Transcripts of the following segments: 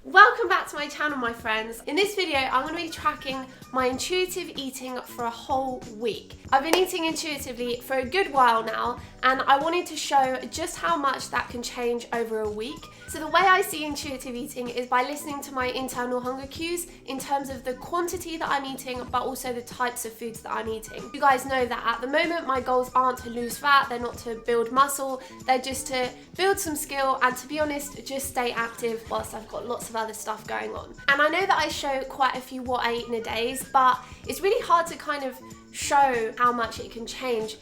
Welcome back to my channel, my friends. In this video, I'm going to be tracking my intuitive eating for a whole week. I've been eating intuitively for a good while now, and I wanted to show just how much that can change over a week. So the way I see intuitive eating is by listening to my internal hunger cues in terms of the quantity that I'm eating, but also the types of foods that I'm eating. You guys know that at the moment, my goals aren't to lose fat, they're not to build muscle, they're just to build some skill and, to be honest, just stay active whilst I've got lots of other stuff going on. And I know that I show quite a few what I eat in a days, but it's really hard to kind of show how much it can change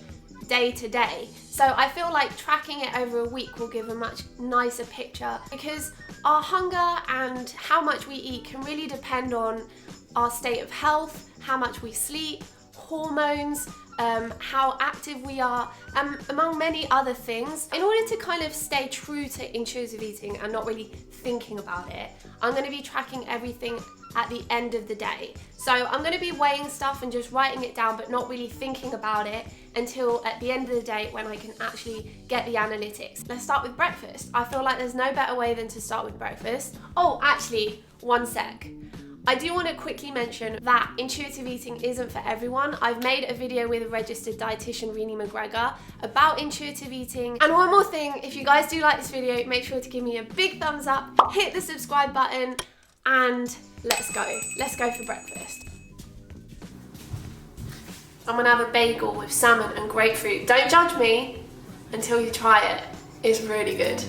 day to day. So I feel like tracking it over a week will give a much nicer picture, because our hunger and how much we eat can really depend on our state of health, how much we sleep, hormones, how active we are, among many other things. In order to kind of stay true to intuitive eating and not really thinking about it, I'm going to be tracking everything at the end of the day. So I'm going to be weighing stuff and just writing it down, but not really thinking about it until at the end of the day when I can actually get the analytics. Let's start with breakfast. I feel like there's no better way than to start with breakfast. Oh, actually, one sec. I do want to quickly mention that intuitive eating isn't for everyone. I've made a video with a registered dietitian, Renee McGregor, about intuitive eating. And one more thing, if you guys do like this video, make sure to give me a big thumbs up, hit the subscribe button, and let's go. Let's go for breakfast. I'm gonna have a bagel with salmon and grapefruit. Don't judge me until you try it. It's really good.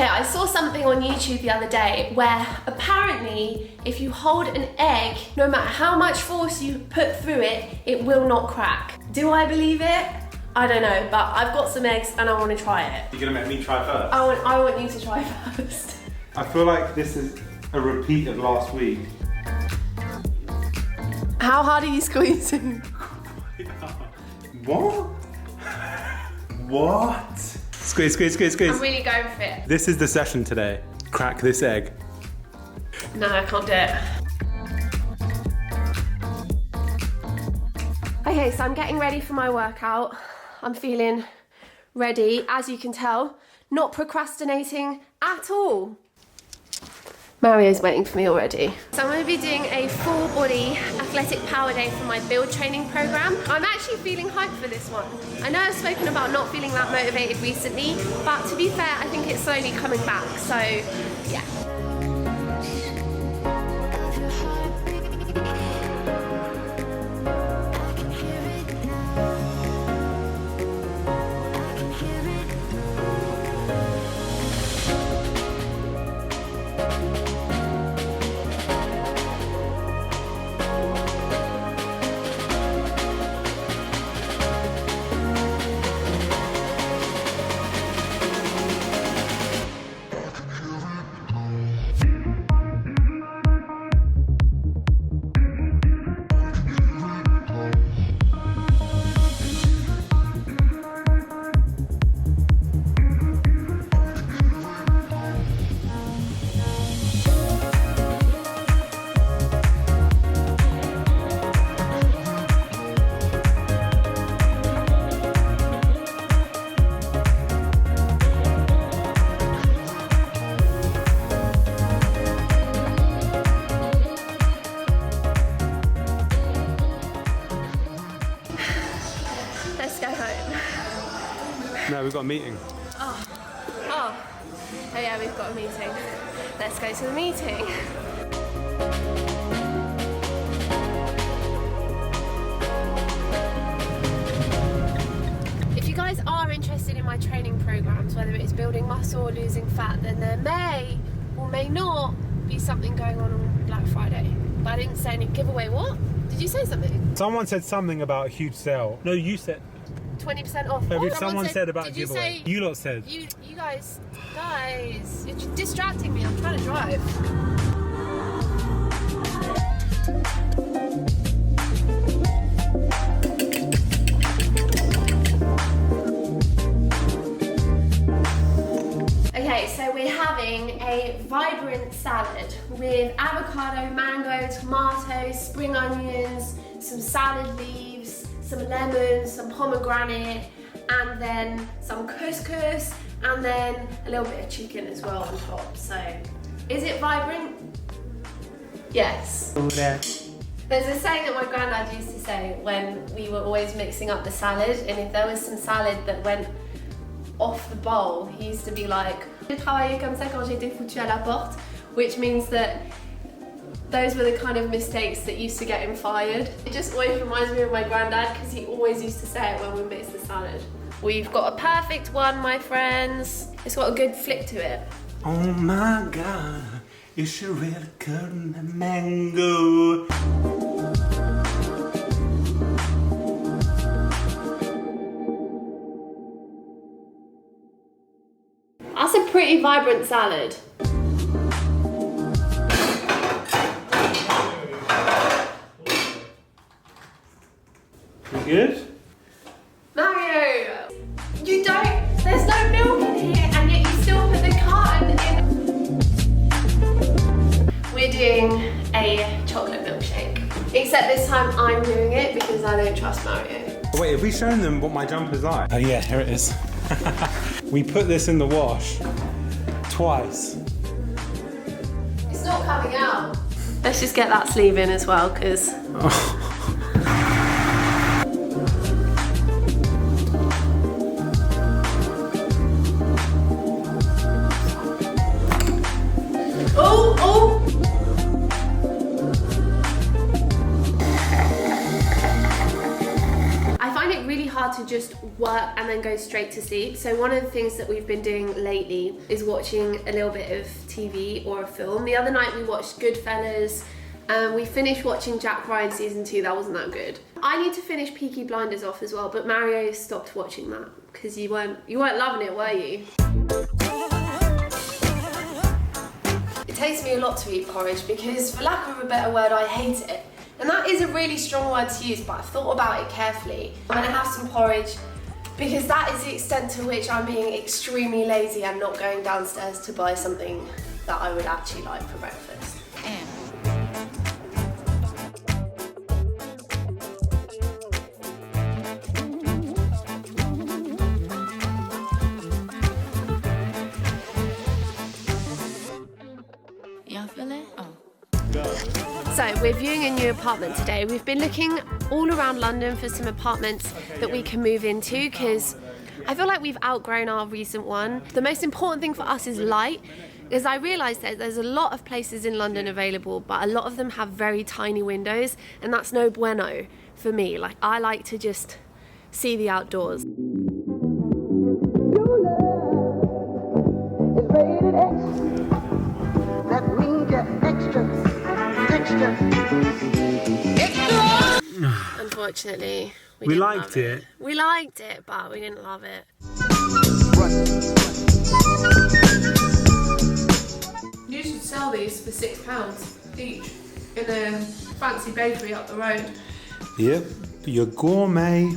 I saw something on YouTube the other day where apparently if you hold an egg, no matter how much force you put through it, it will not crack. Do I believe it? I don't know, but I've got some eggs and I want to try it. You're gonna make me try first? I want you to try first. I feel like this is a repeat of last week. How hard are you squeezing? What? What? Squeeze, squeeze, squeeze, squeeze. I'm really going for it. This is the session today. Crack this egg. No, I can't do it. Okay, so I'm getting ready for my workout. I'm feeling ready, as you can tell. Not procrastinating at all. Mario's waiting for me already. So I'm going to be doing a full body athletic power day for my build training program. I'm actually feeling hyped for this one. I know I've spoken about not feeling that motivated recently, but to be fair, I think it's slowly coming back. So yeah. No, we've got a meeting. Oh yeah, we've got a meeting. Let's go to the meeting. If you guys are interested in my training programs, whether it's building muscle or losing fat, then there may or may not be something going on Black Friday. But I didn't say any giveaway. What? Did you say something? Someone said something about a huge sale. No, you said 20% off. Maybe Oh, someone said about did you giveaway. say, You lot said. You guys, you're distracting me. I'm trying to drive. Okay, so we're having a vibrant salad with avocado, mango, tomatoes, spring onions, some salad leaves, some lemons, some pomegranate, and then some couscous, and then a little bit of chicken as well on top. So, is it vibrant? Yes. There's a saying that my granddad used to say when we were always mixing up the salad, and if there was some salad that went off the bowl, he used to be like, j'ai travaillé comme ça quand j'étais foutu à la porte, which means that those were the kind of mistakes that used to get him fired. It just always reminds me of my granddad because he always used to say it when we mixed the salad. We've got a perfect one, my friends. It's got a good flick to it. Oh my god, you should really cut the mango. That's a pretty vibrant salad. You good? Mario, you don't, there's no milk in here and yet you still put the carton in. We're doing a chocolate milkshake. Except this time I'm doing it because I don't trust Mario. Wait, have we shown them what my jumper's like? Oh yeah, here it is. We put this in the wash twice. It's not coming out. Let's just get that sleeve in as well because... to just work and then go straight to sleep. So one of the things that we've been doing lately is watching a little bit of TV or a film. The other night we watched Goodfellas. We finished watching Jack Ryan season 2. That wasn't that good. I need to finish Peaky Blinders off as well, but Mario stopped watching that because you weren't loving it, were you? It takes me a lot to eat porridge because, for lack of a better word, I hate it. And that is a really strong word to use, but I've thought about it carefully. I'm gonna have some porridge because that is the extent to which I'm being extremely lazy and not going downstairs to buy something that I would actually like for breakfast. Y'all feel it? Oh. So we're viewing a new apartment today. We've been looking all around London for some apartments that we can move into because I feel like we've outgrown our recent one. The most important thing for us is light, because I realised that there's a lot of places in London available, but a lot of them have very tiny windows, and that's no bueno for me. Like, I like to just see the outdoors. That means you're extra. Unfortunately, we liked it. We liked it, but we didn't love it. You should sell these for £6 each in a fancy bakery up the road. Yep, your gourmet,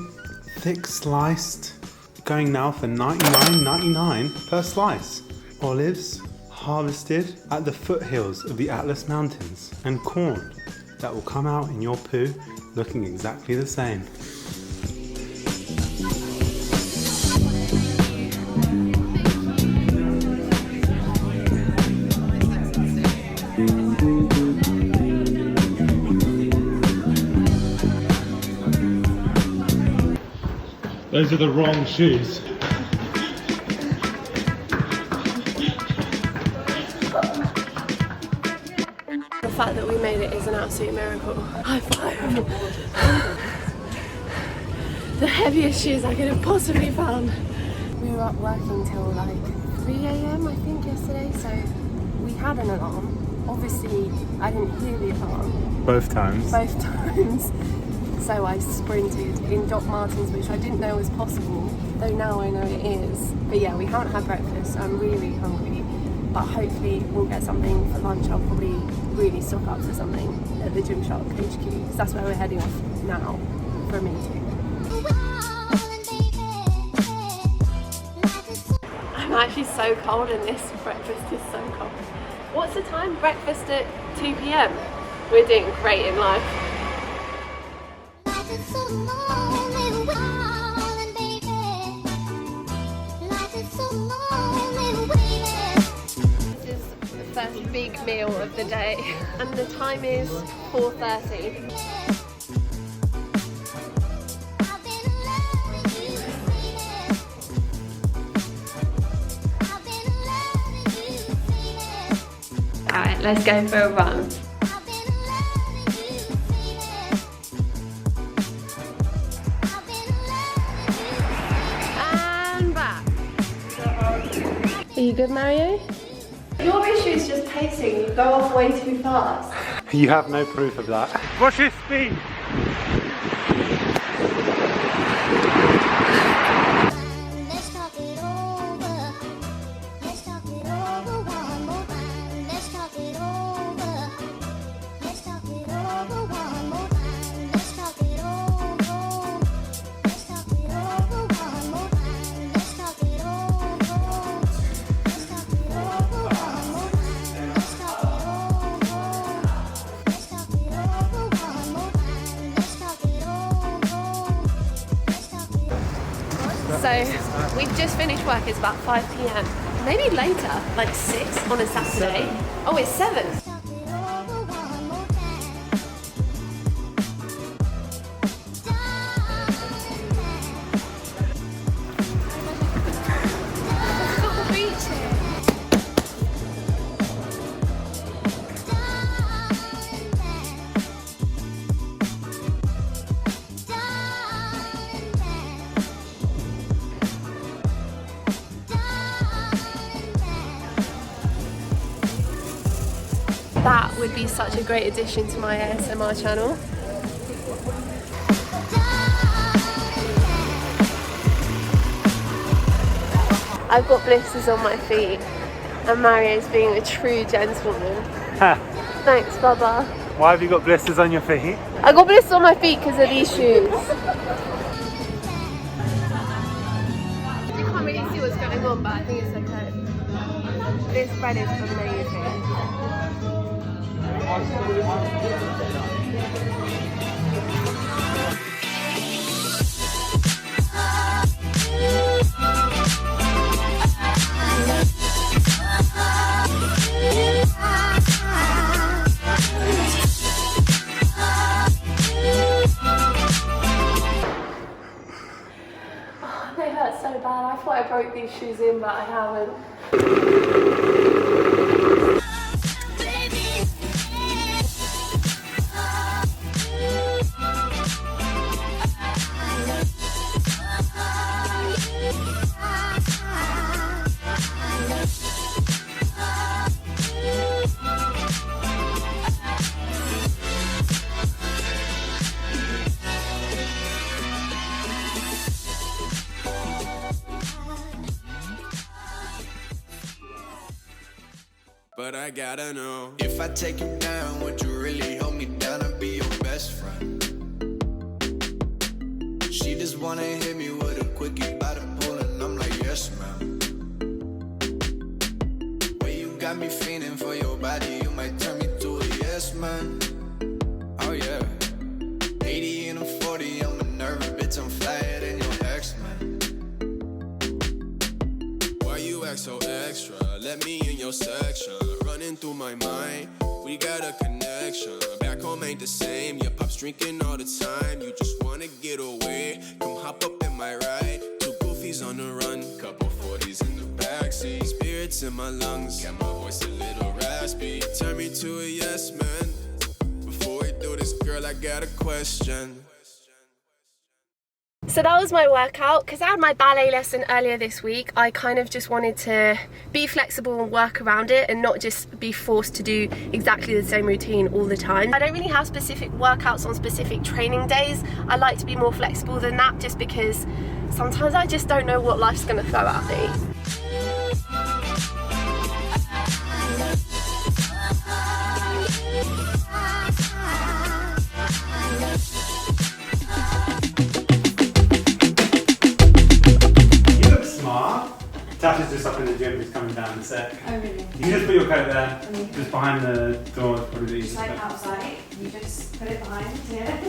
thick sliced, going now for $99.99 per slice. Olives harvested at the foothills of the Atlas Mountains, and corn that will come out in your poo looking exactly the same. Those are the wrong shoes. The fact that we made it is an absolute miracle. High five. The heaviest shoes I could have possibly found. We were up working till like 3 AM I think yesterday, so we had an alarm. Obviously I didn't hear the alarm. Both times. Both times. so I sprinted in Doc Martens, which I didn't know was possible, though now I know it is. But yeah, we haven't had breakfast, so I'm really hungry, but hopefully we'll get something for lunch. I'll probably really stock up for something at the Gymshark HQ, because that's where we're heading off now for a meeting. I'm actually so cold, and this breakfast is so cold. What's the time? Breakfast at 2 p.m. We're doing great in life. This is the first big meal of the day, and the time is 4:30. Alright, let's go for a run. And back. Are you good, Mario? Your issue is just pacing. You go off way too fast. You have no proof of that. Watch your speed! So we've just finished work. It's about 5 p.m. Maybe later, like 6 on a Saturday. Oh, it's 7. That would be such a great addition to my ASMR channel. I've got blisters on my feet, and Mario's being a true gentleman. Thanks, Baba. Why have you got blisters on your feet? I got blisters on my feet because of these shoes. You can't really see what's going on, but I think it's okay. This bread is amazing. Oh, they hurt so bad. I thought I broke these shoes in, but I haven't. But I gotta know, if I take you down, would you really hold me down and be your best friend? She just wanna hit me with a quickie by the pool, and I'm like, yes, ma'am. Well, you got me feeling for your body, you might turn me to a yes, man. Oh yeah, 80 and a 40, I'm a nervous bitch, I'm flyer than your ex, man. Why you act so extra? Let me in your section. Running through my mind, we got a connection. Back home ain't the same. Your pop's drinking all the time. You just wanna get away. Come hop up in my ride. 2 goofies on the run, couple 40s in the backseat. Spirits in my lungs, got my voice a little raspy. Turn me to a yes man. Before we do this, girl, I got a question. So that was my workout. Because I had my ballet lesson earlier this week, I kind of just wanted to be flexible and work around it and not just be forced to do exactly the same routine all the time. I don't really have specific workouts on specific training days. I like to be more flexible than that just because sometimes I just don't know what life's going to throw at me. Natacha's just up in the gym, he's coming down the set. Oh really? You can just put your coat there, just behind the door, probably the easiest. Just like outside, you just put it behind here.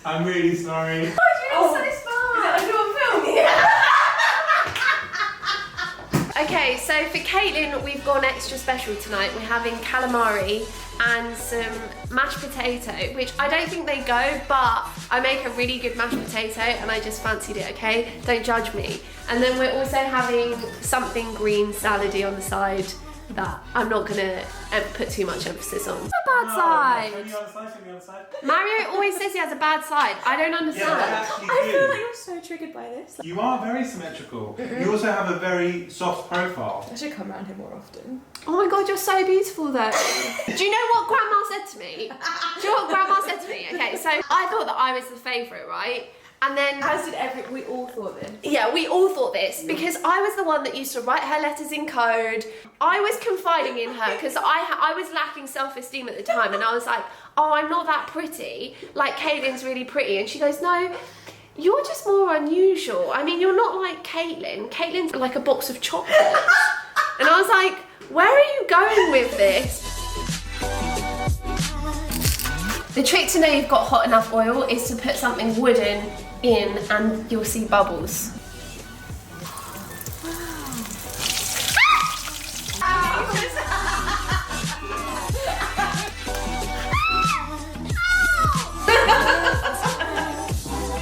I'm really sorry. Okay, so for Caitlin, we've gone extra special tonight. We're having calamari and some mashed potato, which I don't think they go, but I make a really good mashed potato and I just fancied it, okay? Don't judge me. And then we're also having something green salady on the side that I'm not gonna put too much emphasis on. It's a bad side. Show me the other side, show me the other side. Mario always says he has a bad side. I don't understand. I feel like I'm so triggered by this. You are very symmetrical. You also have a very soft profile. I should come around here more often. Oh my god, you're so beautiful though. Do you know what Grandma said to me? Do you know what Grandma said to me? Okay, so I thought that I was the favourite, right? And then As did we all thought this. yeah, we all thought this because I was the one that used to write her letters in code. I was confiding in her because I was lacking self-esteem at the time and I was like, oh, I'm not that pretty. Like, Caitlin's really pretty. And she goes, no, you're just more unusual. I mean, you're not like Caitlin. Caitlin's like a box of chocolates. And I was like, where are you going with this? The trick to know you've got hot enough oil is to put something wooden in and you'll see bubbles.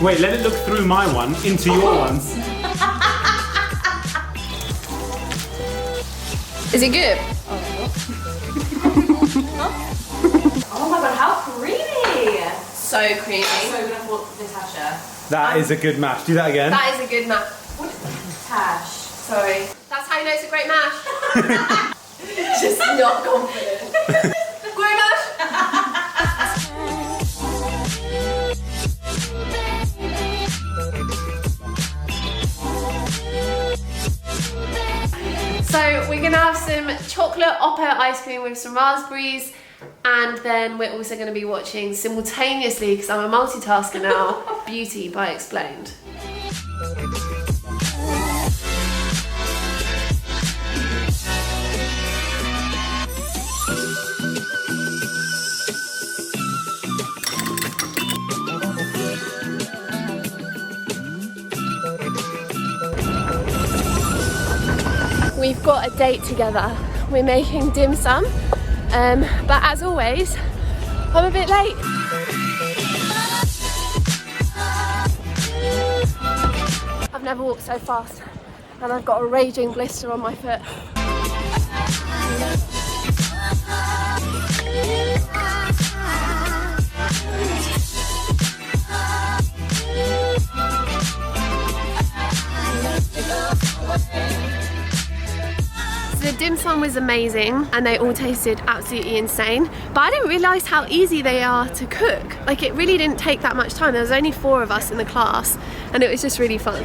Wait, let it look through my one into your ones. Is it good? Oh my god, how creamy! So creamy. So gonna want Natacha. That is a good mash. Do that again. That is a good mash. Tash. Sorry. That's how you know it's a great mash. Just not confident. Great mash. So we're gonna have some chocolate oppo ice cream with some raspberries, and then we're also gonna be watching simultaneously, because I'm a multitasker now, Beauty by Explained. We've got a date together. We're making dim sum, but as always, I'm a bit late. I've never walked so fast, and I've got a raging blister on my foot. The dim sum was amazing and they all tasted absolutely insane, but I didn't realise how easy they are to cook. Like, it really didn't take that much time. There was only 4 of us in the class and it was just really fun.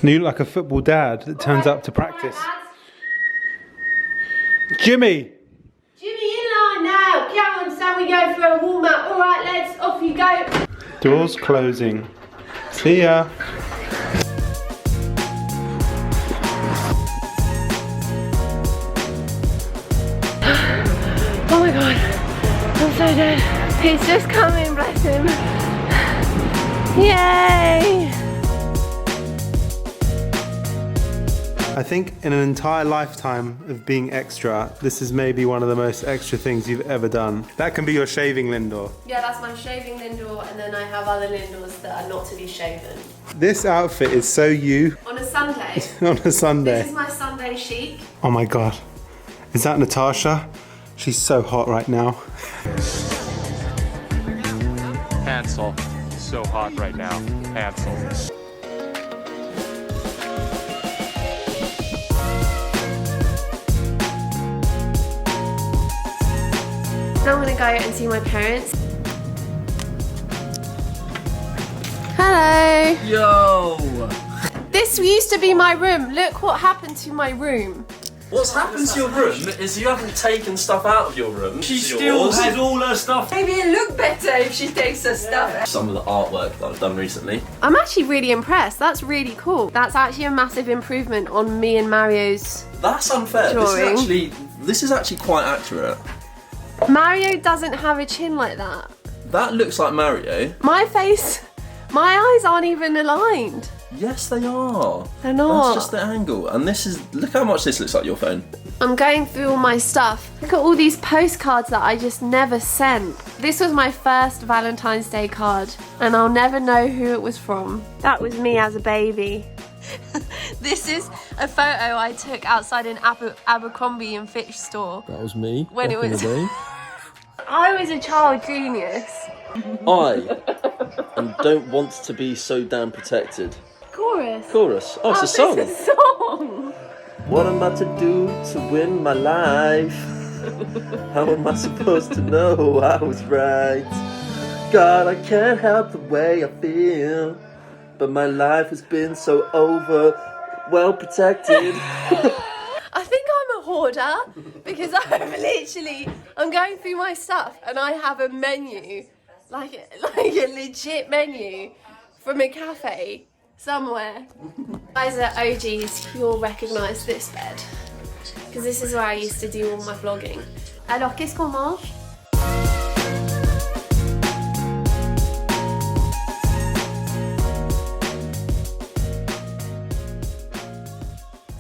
You look like a football dad that turns up to practice. Jimmy! Jimmy, in line now. Come on, so we go for a warm up. All right, lads, off you go. Doors closing. See ya. Oh my god, I'm so dead. He's just coming, bless him. Yay! I think in an entire lifetime of being extra, this is maybe one of the most extra things you've ever done. That can be your shaving Lindor. Yeah, that's my shaving Lindor, and then I have other Lindors that are not to be shaven. This outfit is so you On a Sunday. on a Sunday. This is my Sunday chic. Oh my god. Is that Natacha? She's so hot right now. Hansel, so hot right now. Hansel. Now I'm gonna go and see my parents. Hello. Yo! This used to be my room. Look what happened to my room. What's happened to your room is you haven't taken stuff out of your room. She still has all her stuff. Maybe it look better if she takes her stuff. Some of the artwork that I've done recently. I'm actually really impressed. That's really cool. That's actually a massive improvement on me and Mario's. That's unfair. Drawing. This is actually quite accurate. Mario doesn't have a chin like that. That looks like Mario. My face, my eyes aren't even aligned. Yes, they are. They're not. That's just the angle. And this is, look how much this looks like your phone. I'm going through all my stuff. Look at all these postcards that I just never sent. This was my first Valentine's Day card, and I'll never know who it was from. That was me as a baby. This is a photo I took outside an Abercrombie and Fitch store. That was me. When it was... I was a child genius. I don't want to be so damn protected. Chorus. Chorus. Oh, it's a song. It's a song. What am I to do to win my life? How am I supposed to know I was right? God, I can't help the way I feel, but my life has been so well protected. I think I'm a hoarder because I'm going through my stuff and I have a menu, like a legit menu from a cafe somewhere. Guys are OGs, you'll recognise this bed because this is where I used to do all my vlogging. Alors, qu'est-ce qu'on mange?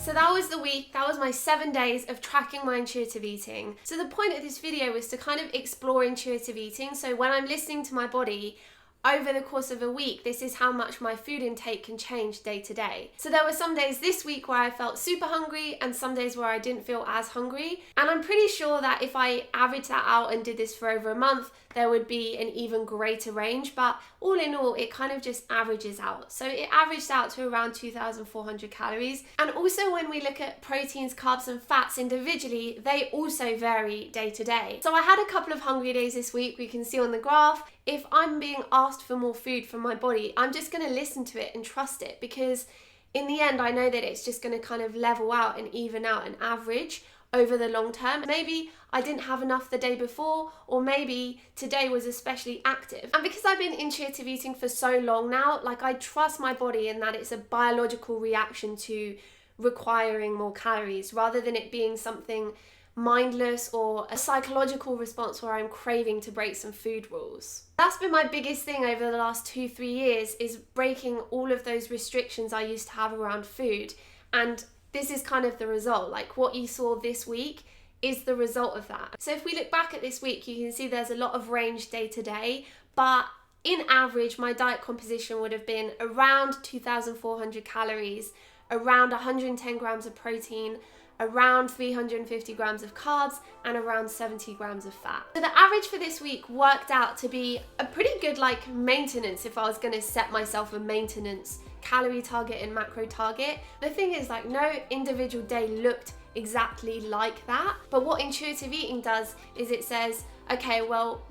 So that was the week, that was my 7 days of tracking my intuitive eating. So the point of this video was to kind of explore intuitive eating. So when I'm listening to my body, over the course of a week, this is how much my food intake can change day to day. So there were some days this week where I felt super hungry and some days where I didn't feel as hungry. And I'm pretty sure that if I averaged that out and did this for over a month, there would be an even greater range. But all in all, it kind of just averages out. So it averaged out to around 2,400 calories. And also when we look at proteins, carbs and fats individually, they also vary day to day. So I had a couple of hungry days this week, we can see on the graph. If I'm being asked for more food from my body, I'm just going to listen to it and trust it, because in the end, I know that it's just going to kind of level out and even out and average over the long term. Maybe I didn't have enough the day before, or maybe today was especially active. And because I've been intuitive eating for so long now, like I trust my body in that it's a biological reaction to requiring more calories rather than it being something mindless or a psychological response where I'm craving to break some food rules. That's been my biggest thing over the last 2-3 years, is breaking all of those restrictions I used to have around food. And this is kind of the result. Like what you saw this week is the result of that. So if we look back at this week, you can see there's a lot of range day to day, but in average, my diet composition would have been around 2,400 calories, around 110 grams of protein, around 350 grams of carbs, and around 70 grams of fat. So the average for this week worked out to be a pretty good like maintenance if I was gonna set myself a maintenance calorie target and macro target. The thing is, like, no individual day looked exactly like that, but what intuitive eating does is it says, okay, well,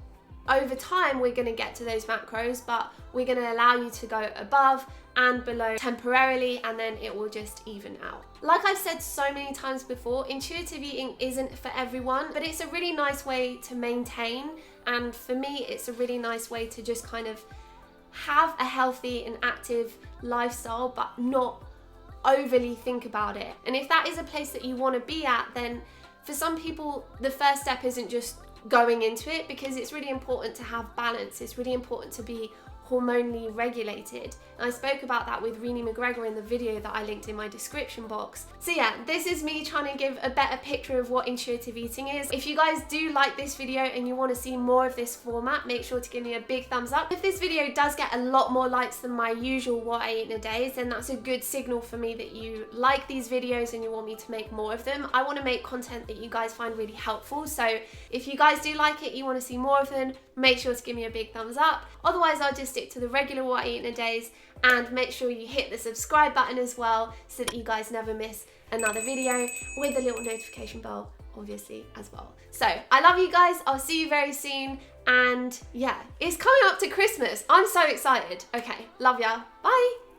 over time we're going to get to those macros, but we're going to allow you to go above and below temporarily, and then it will just even out. Like I've said so many times before, intuitive eating isn't for everyone, but it's a really nice way to maintain, and for me it's a really nice way to just kind of have a healthy and active lifestyle but not overly think about it. And if that is a place that you want to be at, then for some people the first step isn't just going into it, because it's really important to have balance. It's really important to be hormonally regulated. And I spoke about that with Renee McGregor in the video that I linked in my description box. So yeah, this is me trying to give a better picture of what intuitive eating is. If you guys do like this video and you want to see more of this format, make sure to give me a big thumbs up. If this video does get a lot more likes than my usual what I eat in a day, then that's a good signal for me that you like these videos and you want me to make more of them. I want to make content that you guys find really helpful. So if you guys do like it, you want to see more of them, make sure to give me a big thumbs up. Otherwise, I'll just stick to the regular what I eat in a days, and make sure you hit the subscribe button as well so that you guys never miss another video, with the little notification bell obviously as well. So I love you guys, I'll see you very soon, and yeah, it's coming up to Christmas. I'm so excited. Okay, love ya, bye.